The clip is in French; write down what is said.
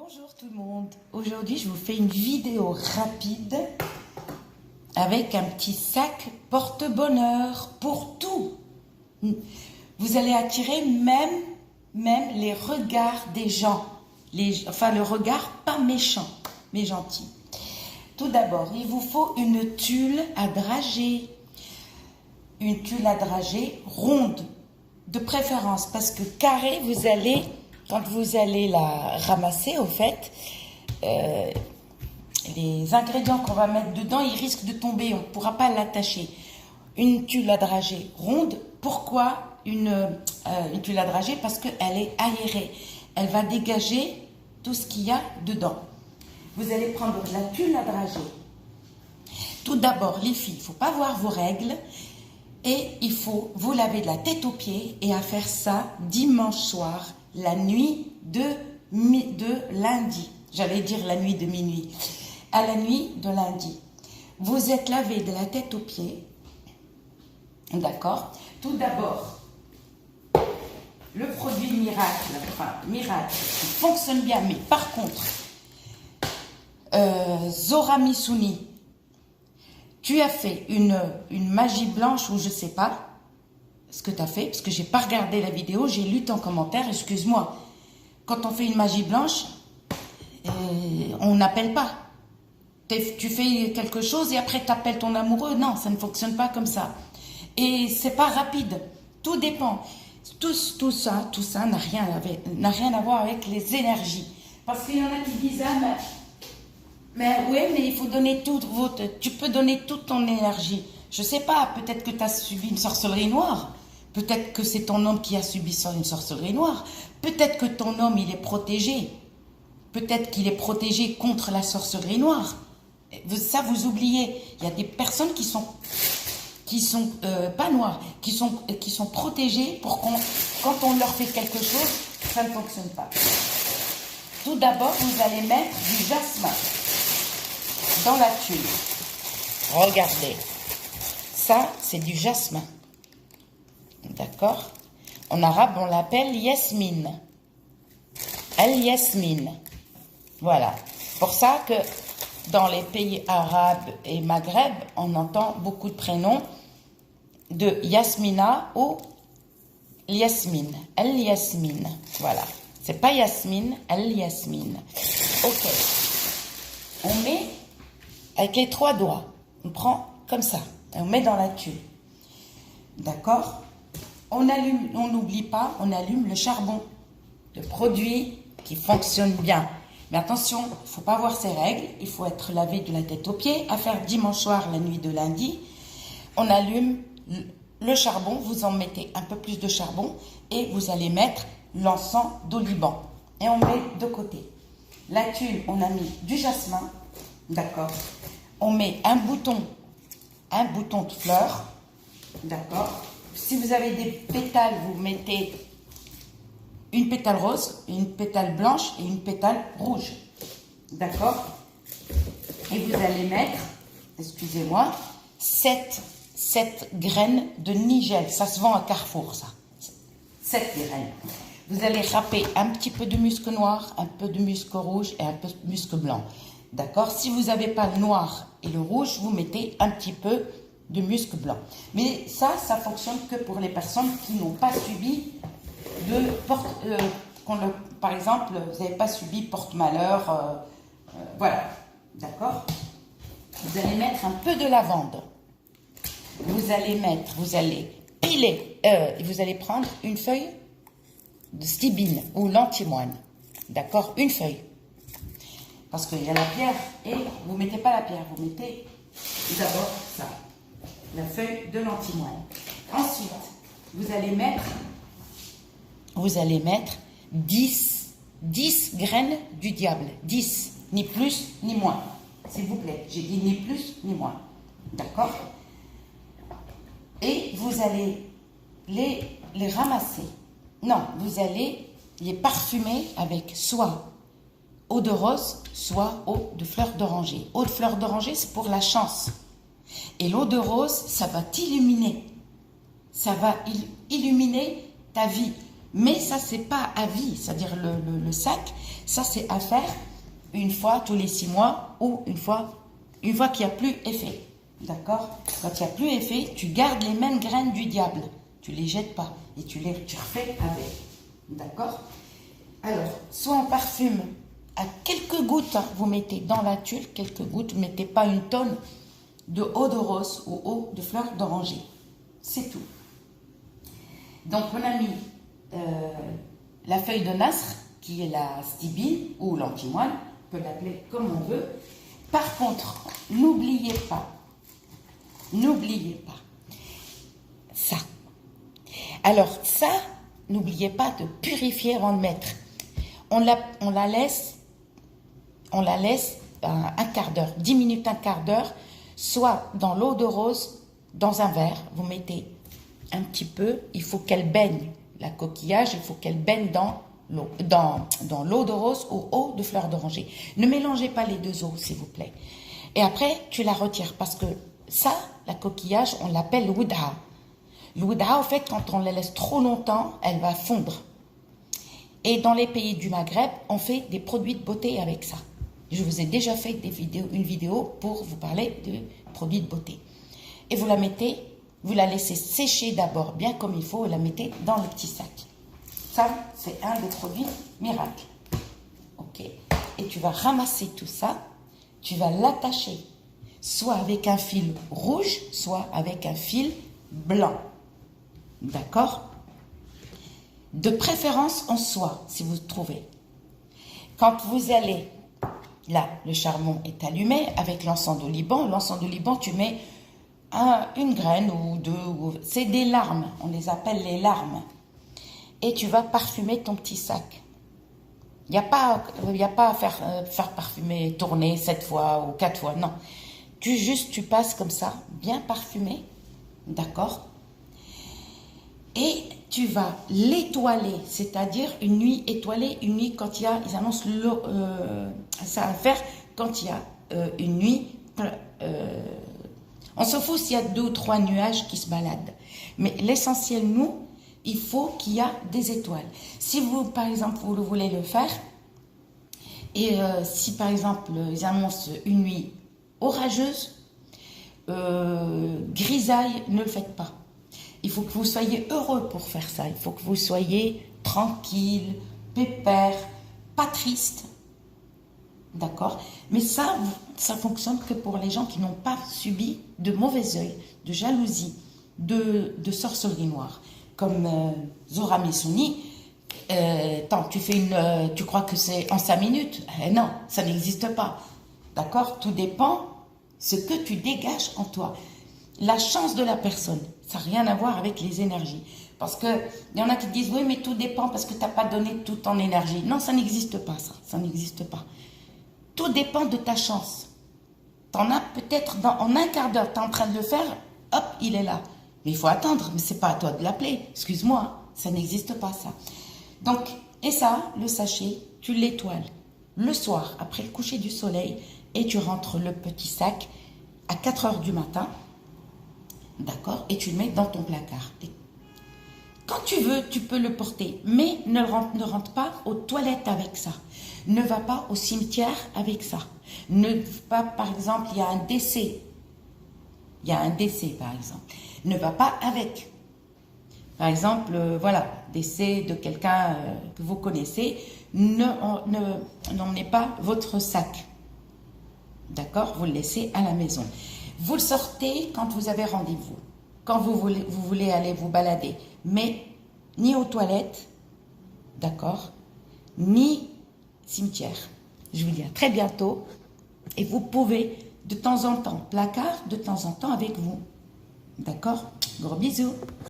Bonjour tout le monde, aujourd'hui je vous fais une vidéo rapide avec un petit sac porte-bonheur pour tout. Vous allez attirer même les regards des gens, enfin le regard pas méchant, mais gentil. Tout d'abord, il vous faut une tulle à dragée. Une tulle à dragée ronde, de préférence, parce que carré, quand vous allez la ramasser, au fait, les ingrédients qu'on va mettre dedans, ils risquent de tomber, on ne pourra pas l'attacher. Une tulle à dragée ronde, pourquoi une tulle à dragée? Parce qu'elle est aérée, elle va dégager tout ce qu'il y a dedans. Vous allez prendre la tulle à dragée. Tout d'abord, les filles, il ne faut pas voir vos règles. Et il faut vous laver de la tête aux pieds et à faire ça dimanche soir, la nuit de lundi. J'allais dire la nuit de minuit. À la nuit de lundi. Vous êtes lavé de la tête aux pieds. D'accord? Tout d'abord, le produit miracle, qui fonctionne bien, mais par contre, Zora Misuni, tu as fait une magie blanche ou je ne sais pas ce que tu as fait, parce que je n'ai pas regardé la vidéo, j'ai lu ton commentaire, excuse-moi. Quand on fait une magie blanche, on n'appelle pas. Tu fais quelque chose et après tu appelles ton amoureux. Non, ça ne fonctionne pas comme ça. Et c'est pas rapide, tout dépend. Tout ça n'a rien à voir avec les énergies. Parce qu'il y en a qui disent, ah, mais oui, mais il faut donner tu peux donner toute ton énergie. Je sais pas, peut-être que tu as subi une sorcellerie noire. Peut-être que c'est ton homme qui a subi une sorcellerie noire. Peut-être que ton homme, il est protégé. Peut-être qu'il est protégé contre la sorcellerie noire. Ça, vous oubliez. Il y a des personnes qui sont pas noires, qui sont protégées pour quand on leur fait quelque chose, ça ne fonctionne pas. Tout d'abord, vous allez mettre du jasmin dans la tuile. Regardez. Ça, c'est du jasmin. D'accord? En arabe, on l'appelle yasmine. Al-yasmine. Voilà. Pour ça que dans les pays arabes et Maghreb, on entend beaucoup de prénoms de Yasmina ou Yasmine. Al-yasmine. Voilà. C'est pas Yasmine, Al-yasmine. Ok. On met avec les 3 doigts. On prend comme ça. Et on met dans la tuile. D'accord? On n'oublie pas, on allume le charbon. Le produit qui fonctionne bien. Mais attention, il ne faut pas voir ses règles. Il faut être lavé de la tête aux pieds. À faire dimanche soir, la nuit de lundi. On allume le charbon. Vous en mettez un peu plus de charbon. Et vous allez mettre l'encens d'oliban. Et on met de côté. La tuile, on a mis du jasmin. D'accord. On met un bouton de fleur. D'accord. Si vous avez des pétales, vous mettez une pétale rose, une pétale blanche et une pétale rouge. D'accord. Et vous allez mettre, excusez-moi, 7 graines de nigel. Ça se vend à Carrefour, ça. 7 graines. Vous allez râper un petit peu de musc noir, un peu de musc rouge et un peu de musc blanc. D'accord? Si vous n'avez pas le noir et le rouge, vous mettez un petit peu de musc blanc. Mais ça fonctionne que pour les personnes qui n'ont pas subi par exemple, vous n'avez pas subi porte-malheur. Voilà. D'accord? Vous allez mettre un peu de lavande. Vous allez piler. Vous allez prendre une feuille de stibine ou l'antimoine. D'accord? Une feuille. Parce qu'il y a la pierre et vous ne mettez pas la pierre, vous mettez d'abord ça, la feuille de l'antimoine. Ensuite, vous allez mettre 10 graines du diable. 10, ni plus ni moins. S'il vous plaît, j'ai dit ni plus ni moins. D'accord? Et vous allez les ramasser. Non, vous allez les parfumer avec soit eau de rose, soit eau de fleur d'oranger. Eau de fleur d'oranger, c'est pour la chance. Et l'eau de rose, ça va t'illuminer. Ça va illuminer ta vie. Mais ça, c'est pas à vie. C'est-à-dire le sac, ça, c'est à faire une fois tous les 6 mois ou une fois qu'il n'y a plus effet. D'accord? Quand il n'y a plus effet, tu gardes les mêmes graines du diable. Tu ne les jettes pas et tu refais avec. D'accord? Alors, soit on parfume à quelques gouttes, hein, vous mettez dans la tuile quelques gouttes, vous ne mettez pas une tonne de eau de rose ou eau de fleurs d'oranger. C'est tout. Donc, on a mis la feuille de nasr, qui est la stibine ou l'antimoine, on peut l'appeler comme on veut. Par contre, n'oubliez pas ça. Alors ça, n'oubliez pas de purifier avant de mettre. On la laisse un quart d'heure, 10 minutes, un quart d'heure, soit dans l'eau de rose, dans un verre, vous mettez un petit peu, il faut qu'elle baigne, la coquillage, il faut qu'elle baigne dans l'eau de rose ou eau de fleur d'oranger. Ne mélangez pas les deux eaux, s'il vous plaît. Et après, tu la retires, parce que ça, la coquillage, on l'appelle l'oudha. L'oudha, en fait, quand on la laisse trop longtemps, elle va fondre. Et dans les pays du Maghreb, on fait des produits de beauté avec ça. Je vous ai déjà fait une vidéo pour vous parler de produits de beauté. Et vous la mettez, vous la laissez sécher d'abord bien comme il faut et la mettez dans le petit sac. Ça, c'est un des produits miracles. Ok. Et tu vas ramasser tout ça, tu vas l'attacher, soit avec un fil rouge, soit avec un fil blanc. D'accord? De préférence en soie, si vous trouvez. Quand vous allez, là, le charbon est allumé avec l'encens d'oliban. L'encens d'oliban, tu mets une graine ou deux. C'est des larmes, on les appelle les larmes. Et tu vas parfumer ton petit sac. Il n'y a pas à faire parfumer, tourner 7 fois ou 4 fois, non. Tu passes comme ça, bien parfumé, d'accord? Et tu vas l'étoiler, c'est-à-dire une nuit étoilée, une nuit quand il y a, ils annoncent ça à faire quand il y a une nuit. On se fout s'il y a 2 ou 3 nuages qui se baladent. Mais l'essentiel, nous, il faut qu'il y a des étoiles. Si vous, par exemple, vous voulez le faire, et si par exemple, ils annoncent une nuit orageuse, grisaille, ne le faites pas. Il faut que vous soyez heureux pour faire ça. Il faut que vous soyez tranquille, pépère, pas triste. D'accord? Mais ça fonctionne que pour les gens qui n'ont pas subi de mauvais œil, de jalousie, de sorcellerie noire. Comme Zora Messouni, tu crois que c'est en 5 minutes? Non, ça n'existe pas. D'accord? Tout dépend ce que tu dégages en toi. La chance de la personne, ça n'a rien à voir avec les énergies. Parce qu'il y en a qui disent, oui, mais tout dépend parce que tu n'as pas donné toute ton énergie. Non, ça n'existe pas, ça. Ça n'existe pas. Tout dépend de ta chance. Tu en as peut-être, en un quart d'heure, tu es en train de le faire, hop, il est là. Mais il faut attendre, mais ce n'est pas à toi de l'appeler. Excuse-moi, ça n'existe pas, ça. Donc, et ça, le sachet, tu l'étoiles le soir, après le coucher du soleil, et tu rentres le petit sac à 4 heures du matin. D'accord? Et tu le mets dans ton placard. Et quand tu veux, tu peux le porter. Mais ne rentre pas aux toilettes avec ça. Ne va pas au cimetière avec ça. Ne va pas, par exemple, il y a un décès. Il y a un décès, par exemple. Ne va pas avec. Par exemple, voilà, décès de quelqu'un que vous connaissez. N'emmenez pas votre sac. D'accord? Vous le laissez à la maison. Vous le sortez quand vous avez rendez-vous, quand vous voulez aller vous balader, mais ni aux toilettes, d'accord, ni cimetière. Je vous dis à très bientôt et vous pouvez de temps en temps, placard de temps en temps avec vous. D'accord? Gros bisous.